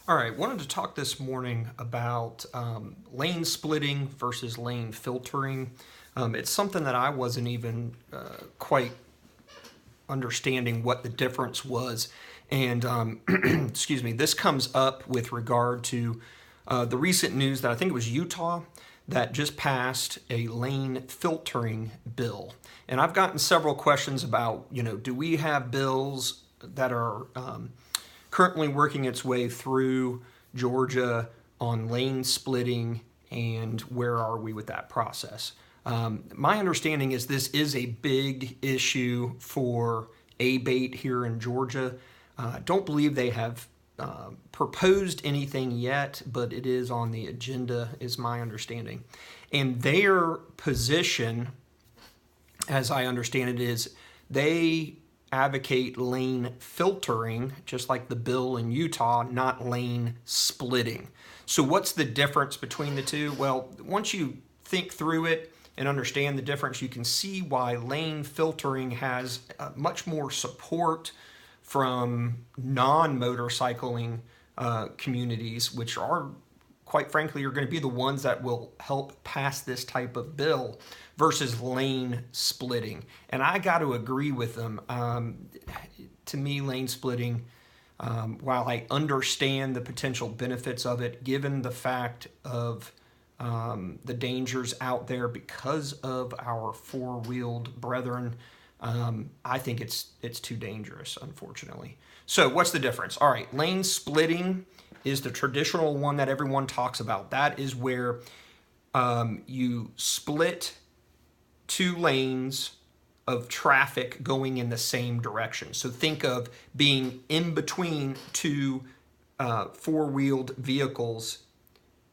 All right, wanted to talk this morning about lane splitting versus lane filtering. It's something that I wasn't even quite understanding what the difference was. And excuse me, this comes up with regard to the recent news that I think it was Utah that just passed a lane filtering bill. And I've gotten several questions about, do we have bills that are currently working its way through Georgia on lane splitting, and where are we with that process? My understanding is this is a big issue for ABATE here in Georgia. I don't believe they have proposed anything yet, but it is on the agenda, is my understanding. And their position, as I understand it, is they advocate lane filtering, just like the bill in Utah, not lane splitting. So what's the difference between the two? Well, once you think through it and understand the difference, you can see why lane filtering has much more support from non-motorcycling communities, which are, quite frankly, are going to be the ones that will help pass this type of bill versus lane splitting. And I got to agree with them. To me, lane splitting, while I understand the potential benefits of it, given the fact of the dangers out there because of our four-wheeled brethren, I think it's too dangerous, unfortunately. So what's the difference? All right, lane splitting is the traditional one that everyone talks about. That is where you split two lanes of traffic going in the same direction. So think of being in between two four-wheeled vehicles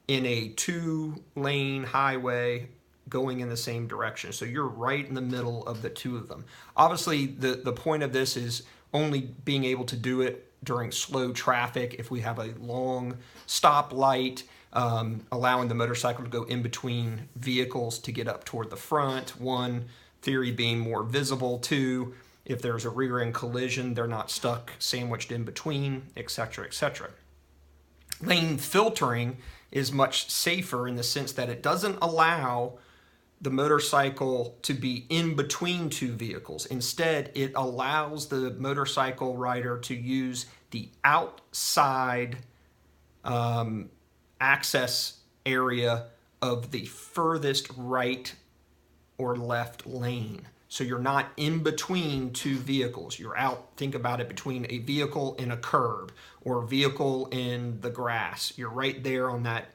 in a two-lane highway going in the same direction. So you're right in the middle of the two of them. Obviously, the point of this is only being able to do it during slow traffic. If we have a long stoplight, allowing the motorcycle to go in between vehicles to get up toward the front. One theory being more visible. Two, if there's a rear end collision, they're not stuck sandwiched in between, etc., etc. Lane filtering is much safer in the sense that it doesn't allow the motorcycle to be in between two vehicles. Instead, it allows the motorcycle rider to use the outside access area of the furthest right or left lane. So you're not in between two vehicles. You're out, think about it, between a vehicle and a curb or a vehicle in the grass. You're right there on that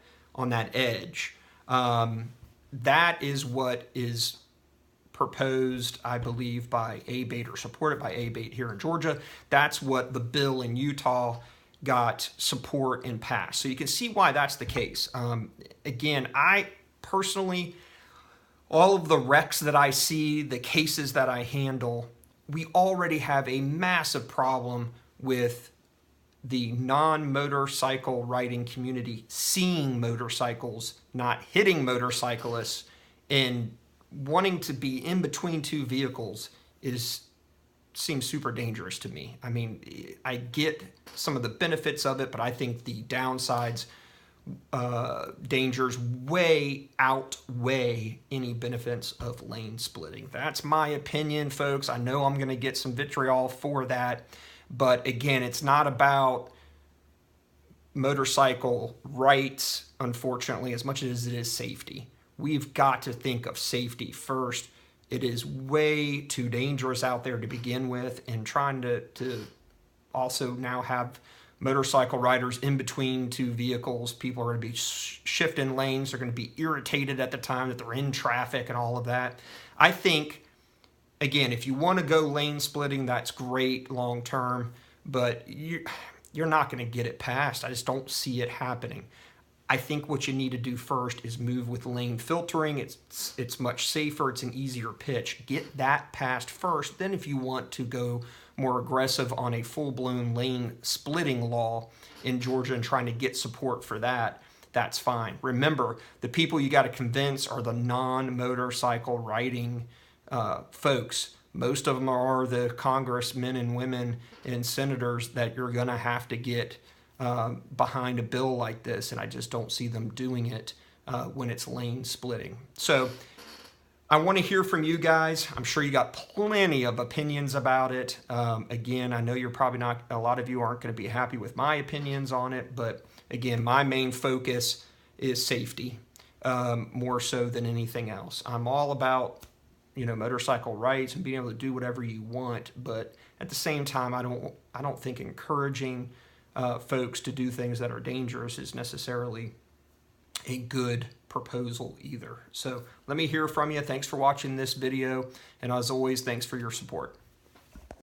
edge. That is what is proposed, I believe, by ABATE or supported by ABATE here in Georgia. That's what the bill in Utah got support and passed. So you can see why that's the case. Again, I personally, all of the wrecks that I see, the cases that I handle, we already have a massive problem with the non-motorcycle riding community seeing motorcycles, not hitting motorcyclists, and wanting to be in between two vehicles seems super dangerous to me. I mean, I get some of the benefits of it, but I think the downsides, dangers way outweigh any benefits of lane splitting. That's my opinion, folks. I know I'm going to get some vitriol for that. But again, it's not about motorcycle rights, unfortunately, as much as it is safety. We've got to think of safety first. It is way too dangerous out there to begin with, and trying to also now have motorcycle riders in between two vehicles. People are going to be shifting lanes. They're going to be irritated at the time that they're in traffic and all of that. I think, again, if you want to go lane splitting, that's great long term, but you're not going to get it passed. I just don't see it happening. I think what you need to do first is move with lane filtering. It's much safer. It's an easier pitch. Get that passed first. Then if you want to go more aggressive on a full-blown lane splitting law in Georgia and trying to get support for that, that's fine. Remember, the people you got to convince are the non-motorcycle riding folks. Most of them are the congressmen and women and senators that you're going to have to get behind a bill like this, and I just don't see them doing it when it's lane splitting. So I want to hear from you guys. I'm sure you got plenty of opinions about it. Again, I know you're probably not, a lot of you aren't going to be happy with my opinions on it, but again, my main focus is safety, more so than anything else. I'm all about, motorcycle rights and being able to do whatever you want, but at the same time, I don't think encouraging folks to do things that are dangerous is necessarily a good proposal either. So let me hear from you. Thanks for watching this video, and as always, thanks for your support.